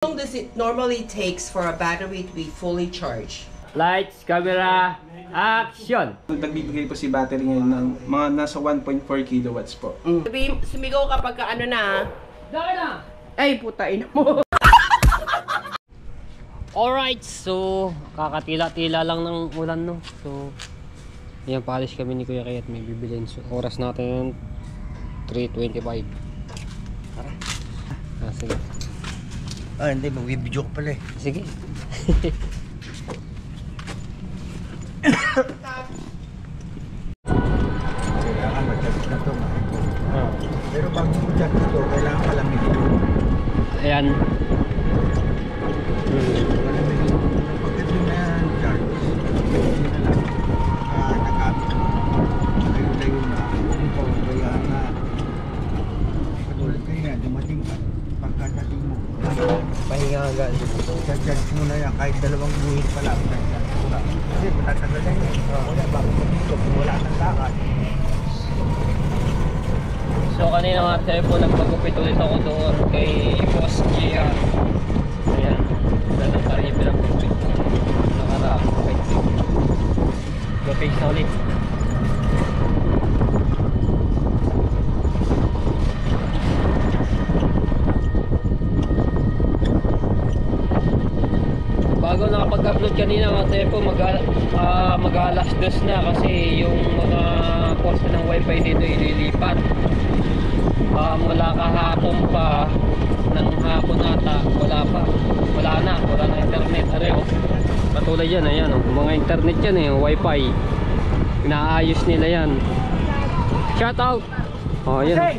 How long does it normally takes for a battery to be fully charged? Lights, camera, action! Nagbibigay po si battery ngayon ng mga nasa 1.4 kilowatts po. Sumigaw kapag ano na. Dahil na! Ay, putain mo. Alright, so kakatila-tila lang ng ulan, no? So, yan, paalis kami ni Kuya Kay at may bibilin. So, oras natin 3:25. Tara. Sige. Hindi, magbibidyo ko pala eh. Sige. Kailangan mag-charge na ito. Pero pag mag-charge ito, kailangan palamig ito. Ayan. Palamig ito. Pagkat yun na yan, charge. Hindi na lang. Nagamit. Tayo-tayo na. Kaya na. Katulad kayo nga, dumating ka. Pagkatating mo. Pahinga agad. Charge mo na yan. Kahit 2 buhit pa lang. Kasi matatagal na yun. Wala, bago dito. Wala nang lakad. So, kanina nga telephone, nagpagupit ulit ako doon kay Boss JR. Ayan. Ganun pa rin yung pinagupit. Nakaraang kupit. Gupit na ulit. Bago nakapag-upload kanina mga tepo, mag-alas 2 na kasi yung mga poste ng wifi dito ililipat. Mula kahapon pa, ng hapon ata, wala na internet. Areo, patulad yan, ayan, mga internet yan wifi, inaayos nila yan. Shout out! Oh, yan.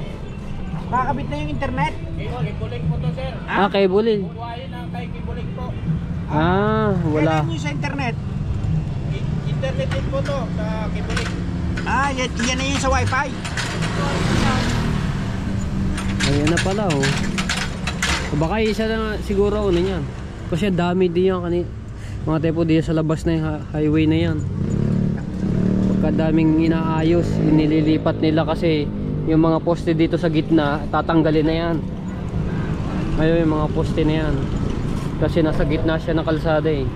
Makakabit na yung internet? Kibulig po to, sir. Kaibulin. Buhayin ang kay Kibulig po. Wala. Kailan nyo sa internet? Internet din po to sa Kibulig. Yan na yun sa wifi. Ayan na pala, oh. So, baka isa na siguro ano yan. Kasi dami din yan mga tepo diyan sa labas na yung highway na yan. Pagkadaming inaayos, inililipat nila kasi yung mga poste dito sa gitna, tatanggalin na yan. Ayun yung mga poste na yan. Kasi nasa gitna siya ng kalsada eh.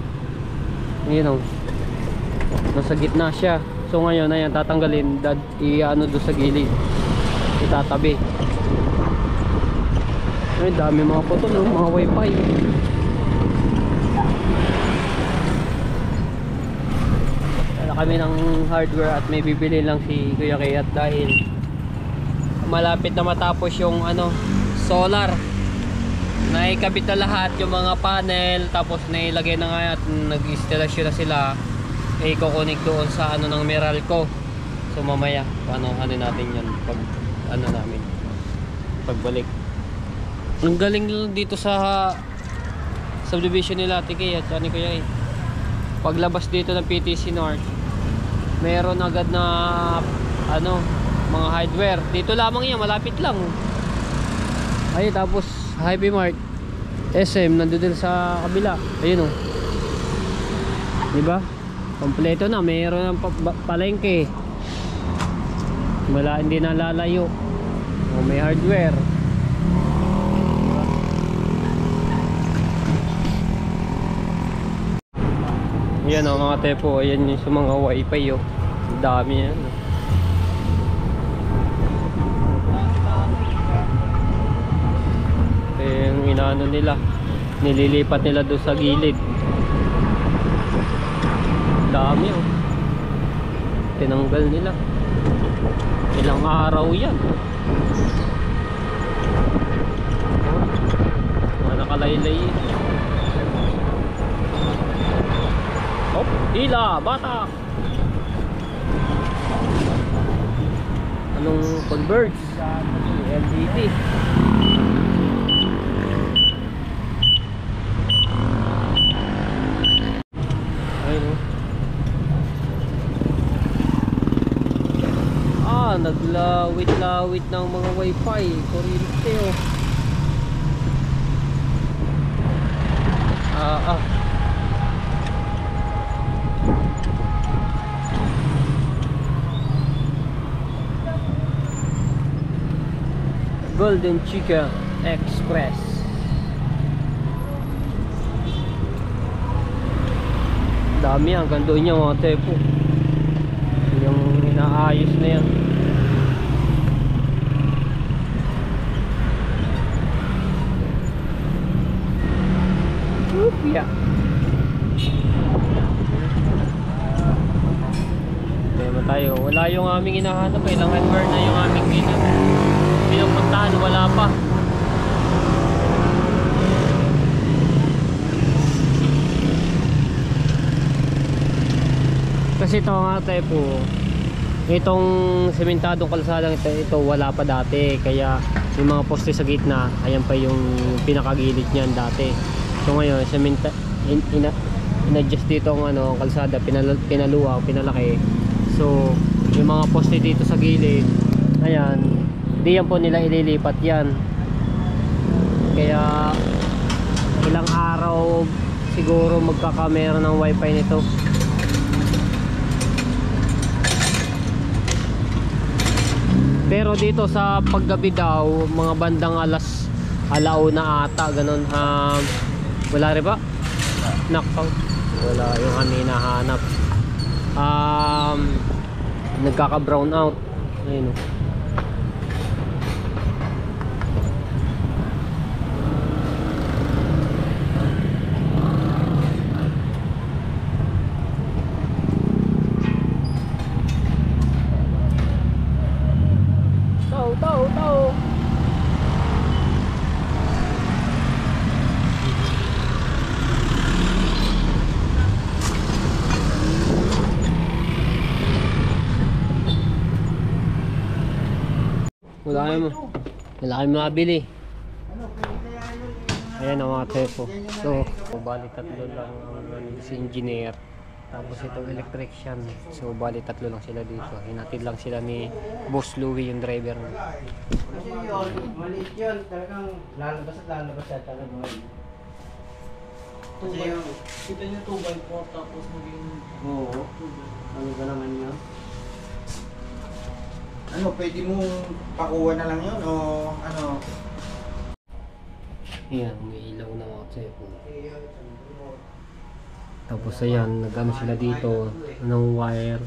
Ayun, oh. Nasa gitna siya. So ngayon, ayan, tatanggalin, i-ano doon sa gilid. Itatabi. Ay, dami mga photo, no? Mga wifi. Wala kami ng hardware at may bibili lang si Kuya Kayat dahil malapit na matapos yung solar. Naikabit na lahat yung mga panel, tapos nailagay na nga at nag-instalasyon na sila. Kukunik doon sa ng Meralco. So mamaya ano natin yan pag namin pagbalik. Ang galing lang dito sa subdivision nila Ate Kay at ni Kuya. Paglabas dito ng PTC North, meron agad na mga hardware. Dito lamang yan, malapit lang. Ay, tapos Happy Mart, SM nandoon sa kabila. Ayun, oh. Diba? Kompleto na, meron ng palengke. Hindi na lalayo. May hardware. Yan o mga tepo, ayan yung sa mga wifi o. Dami yan. Yung inaano nila, nililipat nila doon sa gilid. Dami o. Tinanggal nila. Ilang araw yan. Mga nakalaylay. Hop, hila, bata. Anong converge? LDT. Ayun, oh. Naglawit-lawit ng mga wifi. Kuryente, oh. Golden Chicken Express. Dami yan, hanggang doon yung mga tepo. Yung inaayos na yan. Yeah. Tema tayo. Wala yung aming hinahanap. Ilang hardware na yung aming pinupuntahan. Wala pa. Kasi ito nga tayo po, itong sementadong kalsadang ito wala pa dati. Kaya yung mga poste sa gitna, ayan pa yung pinakagilid niyan dati. So ngayon, in-adjust dito ang kalsada, pinaluwag, pinalaki. So yung mga poste dito sa gilid, ayan, di yan po nila ililipat yan. Kaya ilang araw siguro magkakamera ng wifi nito. Pero dito sa paggabi daw, mga bandang alauna ata, ganun. Wala rin ba? Knockout. Wala yung kami hinahanap. Nagkaka-brown out. Ayun. Tao. Wala kayong mabili. Ayan ang mga tepo. So, bali tatlo lang si engineer. Tapos itong electrician. So, bali tatlo lang sila dito. Hinatid lang sila ni Boss Louie, yung driver. Kasi yun, maliit yun. Talagang lalabas siya talaga. Kasi yung... Kita nyo 2x4 tapos maging... Oo. Ano ba naman yun? Ano, pwede mong pakuha na lang yun o ano? Ayan, may ilaw na mga tepo. Tapos ayan, nag-ano sila dito ng wire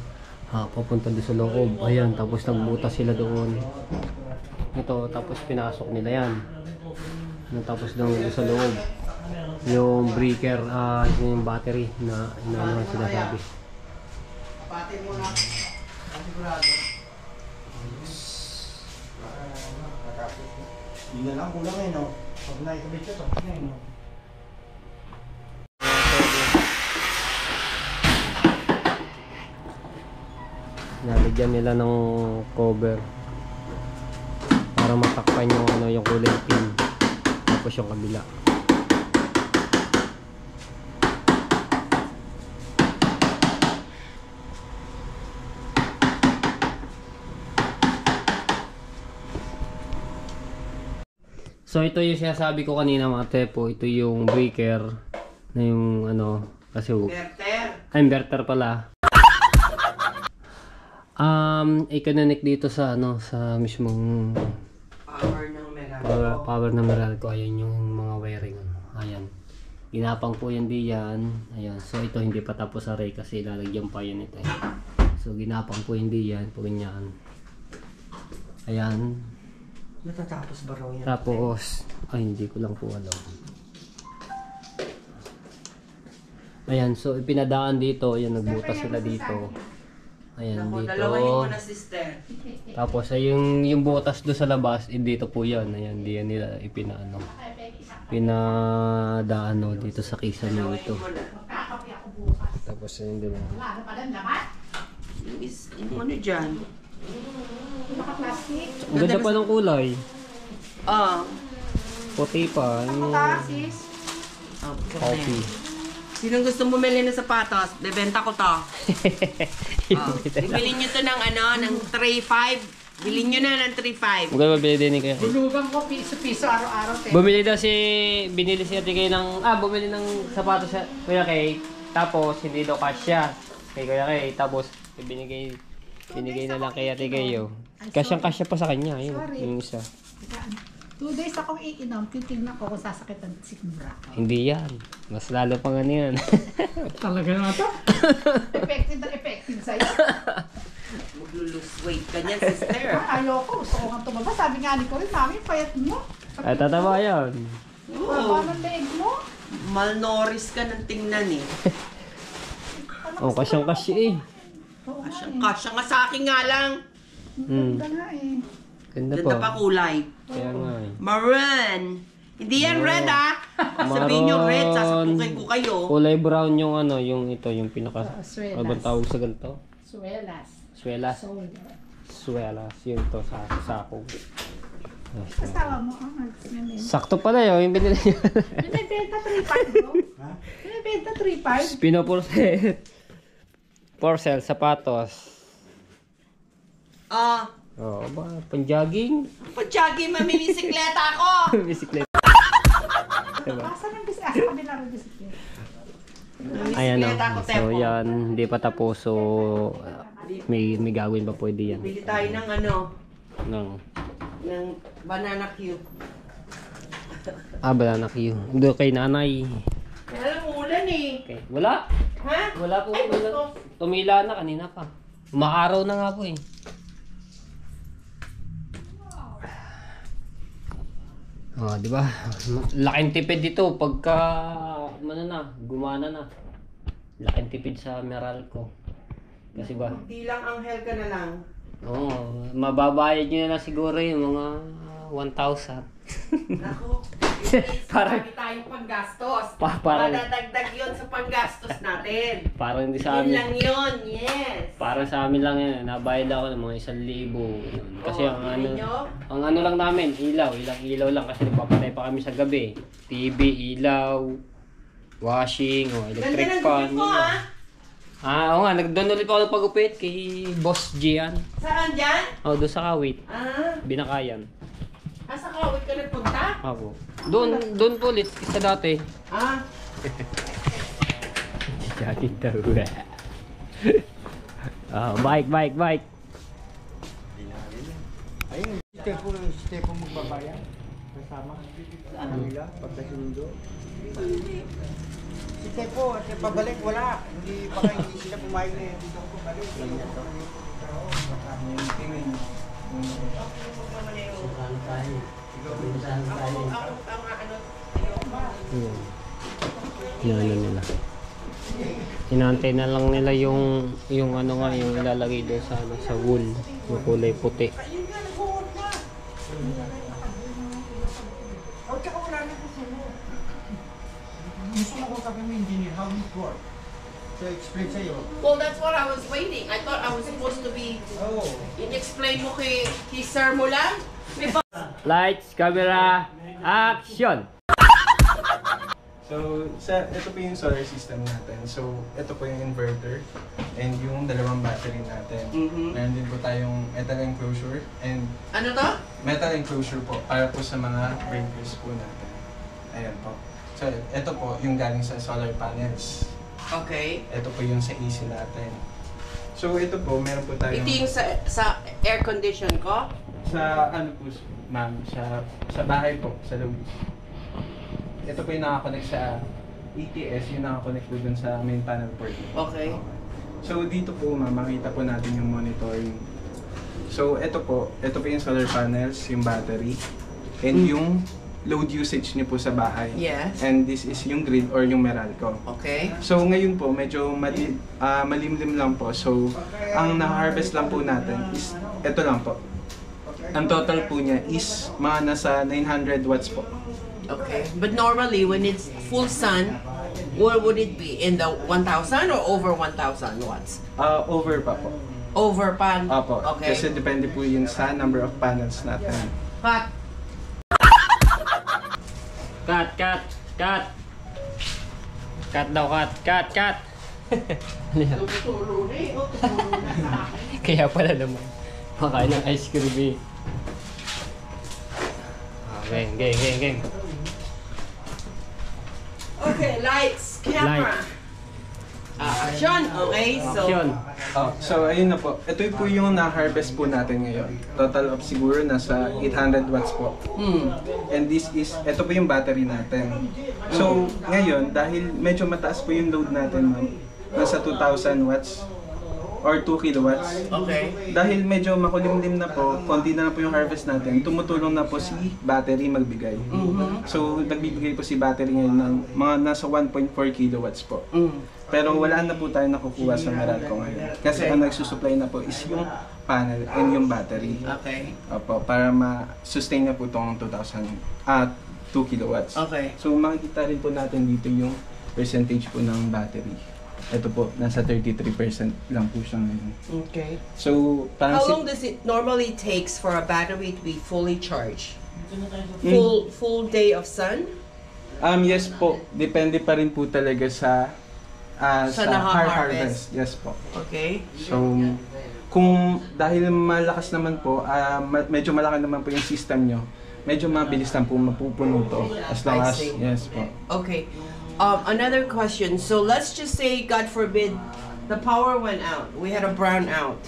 papunta doon sa loob. Ayan, tapos nagbutas sila doon. Ito, tapos pinasok nila yan. Tapos doon sa loob yung breaker, yung battery na ano sinasabi. Pati mo na. Sigurado. Hindi na lang kulang eh, no? Pag naikabit siya, tapos na eh, no? Nalagyan nila ng cover para matakpan yung yung kulay pin. Tapos yung kabila. So ito yung sinasabi ko kanina mga tepo, ito yung breaker na yung kasi inverter pala. I-connect dito sa sa mismong power ng Meralco. Ayan yung mga wiring. Ayan. Ginapang po yan diyan. Ayan. So ito hindi pa tapos array kasi lalagyan pa yan ito. So ginapang po yan diyan, po ganyan. Ayan. Matatapos ba raw yan? Tapos, hindi ko lang po alam. Ayan, so ipinadaan dito. Ayan, nagbutas sila dito. Ayan, dito. Dalawahin mo na, sister. Tapos, ay yung butas doon sa labas, dito po yan. Ayan, diyan nila pinadaan dito sa kisame nito. Tapos, ayun din. Yung ano dyan? Ang ganda pa ng kulay. Puti pa. Coffee. Sinong gusto bumili ng sapatos? Bebenta ko to. Bibili nyo to ng ng 3.5. Bilhin nyo na ng 3.5. Magkano mabili din ni Kuya? Bulugan ko piso-piso araw-araw. Binili si Ate Kay bumili ng sapatos sa Kuya Kay. Tapos, hindi daw kasya kay Kuya Kay. Tapos, binigay na lang kay Ate Kay. Kasyang-kasya pa sa kanya. Yun, yung isa. 2 days akong iinom, titignan ko kung sasakit ang sikmura ko. Hindi yan. Mas lalo pang ano yan. Talaga naman to. Effective na effective sa'yo. Maglulose weight ka niyan, sister. Ayoko, gusto ko nga tumaba. Sabi nga ni ko rin, mami, payat mo. Ay, tataba yan. Baba ng leg mo. Malnourished ka ng tingnan eh. Oh, kasyang-kasya eh. Oo nga eh. Kasya nga sa akin nga lang. Hmm. Ganda nga eh. Ganda Ganda pa pa. kulay. Kaya nga eh. Maroon. Hindi yan red ah. Sabihin nyo red, sasapukin ko kayo. Kulay brown yung ano, yung ito, yung pinaka... Swelas. Ano bang tawag sa ganito? Swelas. Swelas. Solder. Swelas. Yun to sa sako. Asawa mo, nagsimin. Sakto pala yun, yung binili niya. Binibenta 3.5 bro. Binibenta 3.5. Pinoporset. Porcel, sapatos. Ah, Oo, ba? Pang-jogging? pag-jogging, mamimisikleta ako. Bisikleta. Diba? Asan ang bis? Asa kabila ng bisikleta? Ayan o. Bisikleta ako, So Tepo. yan, hindi pa tapos. So, may gagawin pa pwede yan. Bili tayo ng ano, Nang, ng banana cue. banana Q. Doon kay nanay. Alam mo, ulan eh. Okay. Wala. Ha? Wala po. Ay, Wala. gusto. Tumila na kanina pa. Umaaraw na nga po eh. Oh, di ba? Laking tipid dito pagka ano na, gumana na. Laking tipid sa Meralco. Kasi ba? Hindi lang anghel ka na lang. Oo, mababayad nyo na lang siguro yung mga 1,000. Ako, Parang- marami tayong panggastos. Parang- Madadagdag yun sa panggastos natin. Parang hindi sa Yun amin. lang yun, yes. Para sa amin lang yan, nabayad ako ng mga 1,000. Kasi Oh, ang ano, nyo? ang ano lang namin, ilaw, ilang ilaw lang kasi nagpapatay pa kami sa gabi. TV, ilaw, washing, o Ganda electric ng fan. gupit mo yun lang. ha? Oo nga, nagdoon ulit ako ng pagupit kay Boss Gian. Saan dyan? O, doon sa Kawit, Ah, Binakayan. sa kawit ka nagpunta? Ako. Doon po ulit, sa dati. Ah, Jacket daw. Bike. Ayun, si Tepo magbabayan. Kasama. Ano nila? Pagkasundo. Si Tepo, pabalik, wala. Hindi sila pumayag na yun. Dito ako balik. Ano nila. Inaantay na lang nila yung ano nga, yung ilalagay doon sa ano, sa wool, yung kulay puti. Gusto mo kung sabi mo engineer, how it work? So, explain sa'yo. well, that's what I was waiting. I thought I was supposed to be, Oh. in-explain mo kay sir mo lang. May ba- Lights, camera, action! So, ito po yung solar system natin. So, ito po yung inverter and yung dalawang battery natin. Mhm. Meron din po tayong metal enclosure and Ano to? metal enclosure po para po sa mga breakers po natin. Ayan po. So, ito po yung galing sa solar panels. Okay. Ito po yung sa AC natin. So, ito po, meron po tayong... Ito yung sa air condition ko? Sa ano po, ma'am, sa bahay po, sa loob. Ito po yung nakakonect sa ETS, yung nakakonect po dun sa main panel port. Okay. So dito po ma'am, makita po natin yung monitoring. So ito po yung solar panels, yung battery, and yung load usage niyo po sa bahay. Yes. And this is yung grid or yung Meralco. Okay. So ngayon po, medyo malimlim lang po. So ang na-harvest lang po natin is ito lang po. Ang total po niya is mga nasa 900 watts po. Okay. But normally, when it's full sun, what would it be? In the 1,000 or over 1,000 watts? Over pa po. Over pan? Opo. Okay. Kasi depende po yun sa number of panels natin. But, Cut! Cut daw, cut! tumutulo na eh. Oh, tumutulo na sa akin. Kaya pala naman, makain ng ice cream eh. Okay, lights, camera. Light. action. Okay, so Action. So ayun na po. Ito po yung na-harvest po natin ngayon. Total of siguro nasa 800 watts po. And ito po yung battery natin. So ngayon, dahil medyo mataas po yung load natin, ma'am, nasa 2,000 watts or 2 kilowatts. okay. Dahil medyo makulimlim na po, konti na po yung harvest natin, tumutulong na po si battery magbigay. So nagbibigay po si battery ngayon ng mga nasa 1.4 kilowatts po. Pero wala na po tayo nakukuha sa Meralco ngayon. Kasi ang nagsusupply na po is yung panel and yung battery. Okay. Opo, para ma-sustain na po itong 2 kilowatts. Okay. So makikita rin po natin dito yung percentage po ng battery. Ito po, nasa 33% lang po siya ngayon. Okay. So, parang How long does it normally takes for a battery to be fully charged? Hmm. Full day of sun? Yes po, depende pa rin po talaga sa Sa naka-harvest. Yes po. Okay. So, kung dahil malakas naman po, medyo malaki naman po yung system nyo, medyo mabilis lang po mapupuno to. As long I as, see. yes po. Okay. Another question. So let's just say, God forbid, the power went out. We had a brownout.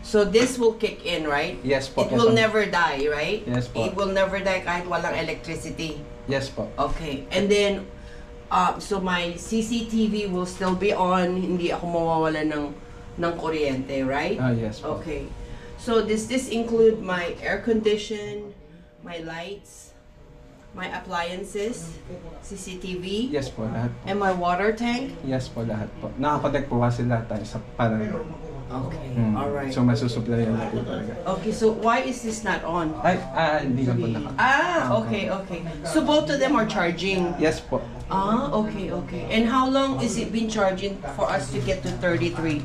So this will kick in, right? Yes po. It will never die, right? Yes po. It will never die kahit walang electricity. Yes po. Okay. And then, so my CCTV will still be on. Hindi ako mawawala ng kuryente, right? Yes po. Okay. So does this include my air condition, my lights, my appliances, CCTV, Yes po, lahat po. and my water tank? Yes po, lahat po. Nakakonect po kasi lahat tayo sa panel. Okay. Alright. So, masusupplyan na po talaga. Okay, so why is this not on? Ay, hindi na po naka. Okay. So both of them are charging. Yes po. Okay. And how long is it been charging for us to get to 33%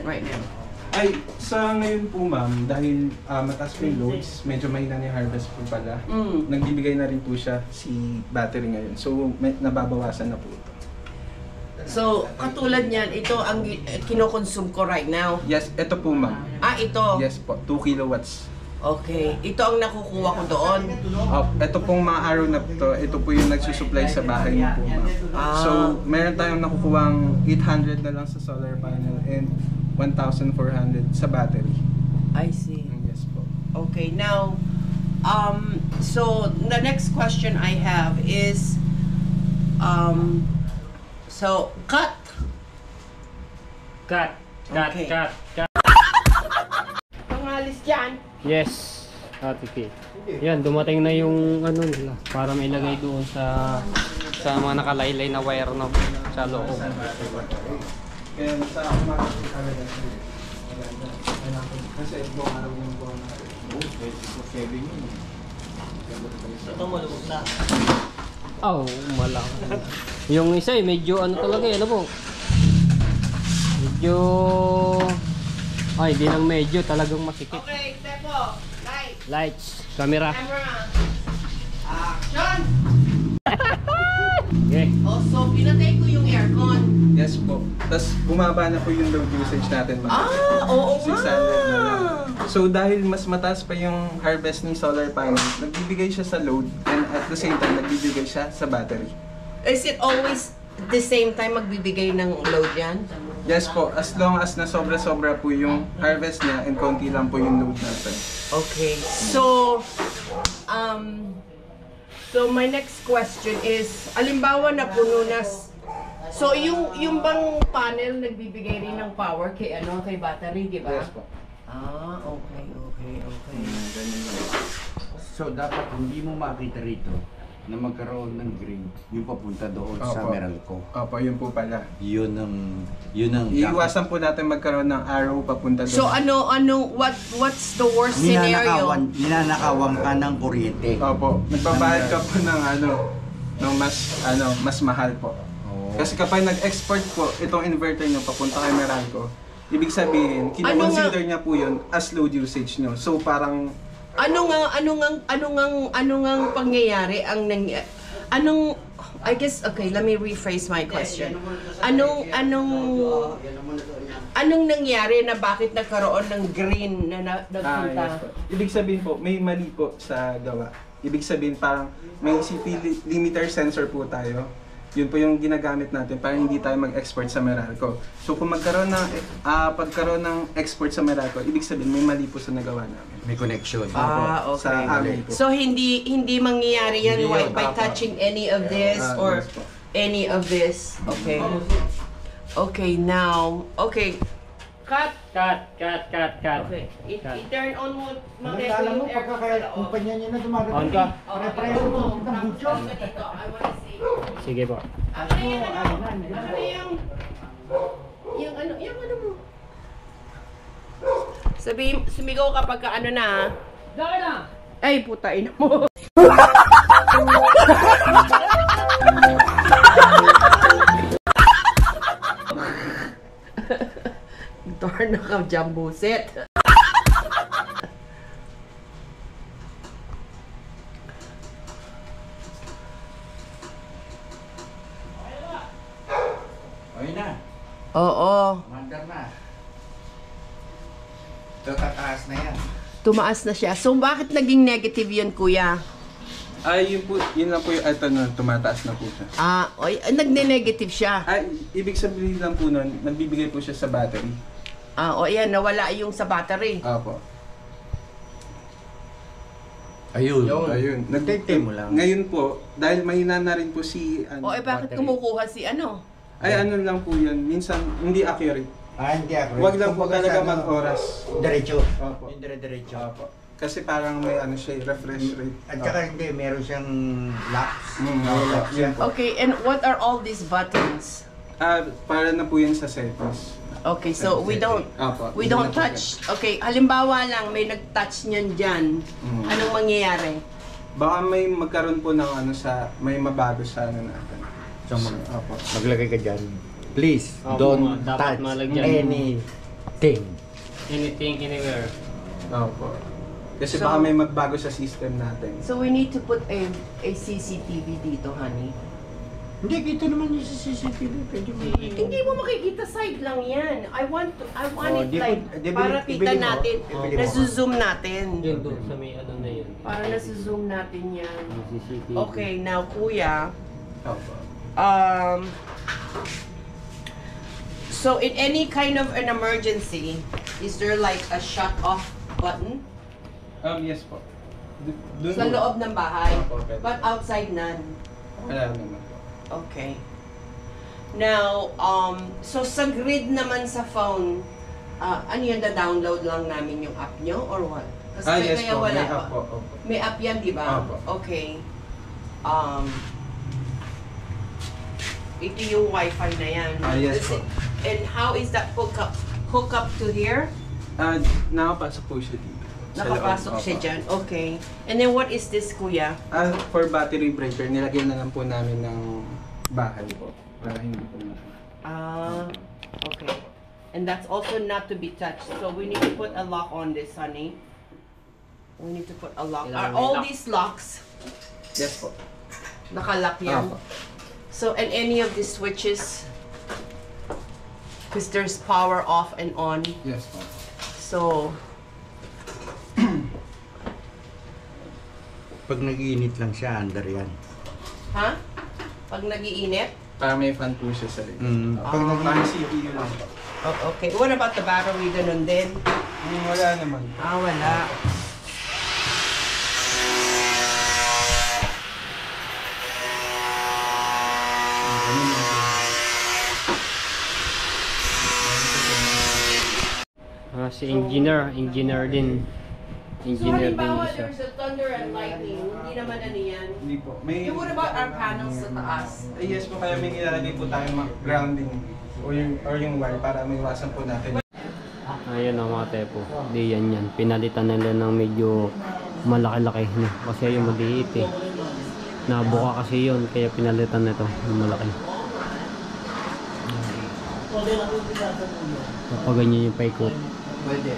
right now? Ay, sa ngayon po ma'am, dahil mataas po yung loads, medyo mahina na yung harvest po pala. Nagbibigay na rin po siya si battery ngayon. So, nababawasan na po ito. So, katulad niyan, ito ang kinokonsume ko right now. Yes, ito po ma'am. Ito. Yes po, 2 kilowatts. Okay. Ito ang nakukuha ko doon. Ito pong mga araw na ito po yung nagsusupply sa bahay niyo po ma'am. So, meron tayong nakukuhang 800 na lang sa solar panel and 1,400 sa battery. I see. Yes po. Okay, now, so the next question I have is, so cut. Okay. Pangalis dyan. Yes. Okay. Yan, dumating na yung ano nila para may ilagay doon sa mga nakalaylay na wire no sa loob. Kaya sa umaga po talaga kasi buong araw yung buong saving yun. Ito malubog na. Malaki. Yung isa medyo ano talaga ano po. Medyo hindi lang medyo talagang masikip. Okay, Tepo. Lights, camera. Action! Okay. So pinatay ko yung aircon. Yes po. Tapos bumaba na po yung load usage natin ma'am. Oo 600 na lang. So dahil mas mataas pa yung harvest ng solar panel, nagbibigay siya sa load and at the same time nagbibigay siya sa battery. Is it always the same time magbibigay ng load yan? Yes po, as long as na sobra-sobra po yung harvest niya and konti lang po yung load natin. Okay. So my next question is, alimbawa na puno na. So yung bang panel nagbibigay rin ng power kay battery, di ba? Yes po. Okay. So dapat hindi mo makita rito na magkaroon ng green yung papunta doon sa Opo. Meralco. Opo, yun po pala. Yun ang Iiwasan po natin magkaroon ng arrow papunta doon. So what's the worst scenario? Ninanakawan ka ng kuryente. Opo, nagbabayad ka po ng mas mahal po. Kasi kapag nag-export po itong inverter nyo papunta kay Meralco, ibig sabihin, kino-consider niya po yun as load usage nyo. So parang Ano ngang pangyayari I guess, okay, let me rephrase my question. Anong nangyari na bakit nagkaroon ng green na nagpunta? yes po. Ibig sabihin po, may mali po sa gawa. Ibig sabihin parang may CP limiter sensor po tayo. Yun po yung ginagamit natin para hindi tayo mag-export sa Meralco. So kung pagkaroon ng export sa Meralco, ibig sabihin may mali po sa nagawa namin. May connection. Ah, Sa okay. amin po. So hindi mangyayari yan Hindi yun, by papa. touching any of this or yes po. any of this. Okay. Okay, now. Okay. Cut. Cut. Okay. Cut. I-turn on mo. Alam mo, pagka kaya kumpanya niya na dumadating. On ka. Pare-pareho mo ng butyo. Sige po. Yung ano mo. Sumigaw ka pagka ano na. Dami na! Ay, putain mo. Darn ka, jumbo set. Okay na. Oo. Mandar na. Ito, tataas na yan. Tumaas na siya. So, bakit naging negative yun, kuya? Yun lang po yung ito na tumataas na po siya. Nagne-negative siya. Ibig sabihin lang po nun, nagbibigay po siya sa battery. Ayan, nawala yung sa battery. Apo. Ayun. Ayun. Nagtay mo lang. Ngayon po, dahil mahina na rin po si Bakit battery. kumukuha si ano? ano lang po yan, minsan hindi accurate. Hindi ako. Huwag lang po Kumbaga talaga sa ano, mag-oras. Diretso. Opo. Yung dire-diretso. Apo. Kasi parang may siya, refresh rate. At saka hindi, meron siyang laps. Laps yan po. Okay, and what are all these buttons? Para na po yan sa settings. Okay, so we don't Apo. we don't touch. Okay, halimbawa lang may nag-touch niyan diyan. Anong mangyayari? Baka may magkaroon po ng may mabago sa natin. So, Apo. maglagay ka dyan. Please, Opo, don't dapat touch malagyan. anything. Anything, anywhere. Opo. Kasi So- baka may magbago sa system natin. So we need to put a CCTV dito, honey. Hindi, kita naman yung sa CCTV. Pwede mo. Hindi mo makikita, side lang yan. I want it di like mo- di para bili- kita ibili mo. natin. Ibili mo. Nasuzoom natin. Yun doon sa may ano na yun. Para nasuzoom natin yan. Yung CCTV. Okay, now kuya, Opo. so in any kind of an emergency, is there like a shut off button? Yes po. Dun Sa po. loob ng bahay, Opo, pwede. but outside none. Wala naman po. Okay. Now, so sa grid naman sa phone, ano yun, download lang namin yung app nyo or what? Kasi Yes kaya po. wala May pa. app po. Opo. May app yan, di ba? Opo. Okay. Ito yung wifi na yan. Yes po. And how is that hook up to here? Nakapasok po siya dito. Sa Nakapasok loob. siya Opo. dyan. Okay. And then what is this, kuya? For battery breaker, nilagyan na lang po namin ng bahay po. Para hindi po Okay. And that's also not to be touched. So we need to put a lock on this, honey. We need to put a lock. Are Kailangan may all lock. these locks Yes po. nakalock yan? Opo. So, and any of these switches, because there's power off and on. Yes po. So, Pag nag-iinit lang siya, under yan. ha? Pag nagiinit? Para may fan po siya sa likod. Pag Parang CPU lang po. Oh, okay. What about the battery? Ganun din? Wala naman. Wala. Si engineer din. So, Engineer din halimbawa, siya. there's a thunder and lightning. Hindi naman ano yan. Hindi po. May, What about our panels sa taas? yes po, kaya may nilalagay po tayong grounding or yung wire para maiwasan po natin. Ayan ang mga tepo. Di yan. Pinalitan nila ng medyo malaki-laki. No? Kasi yung maliit eh. Nabuka kasi yun. Kaya pinalitan nito ng malaki. Kapag ganyan yung paikot. Pwede.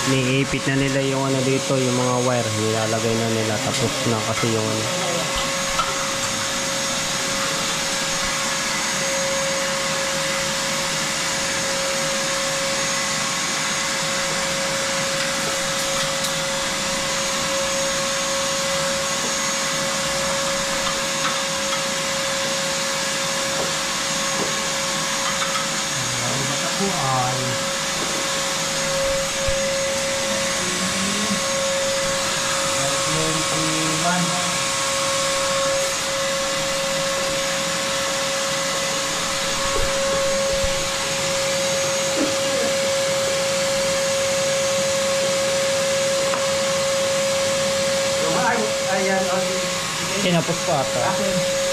niipit na nila yung ano dito, yung mga wire, nilalagay na nila, tapos na kasi yung ano. Ayan, Tinapos ko ata. akin.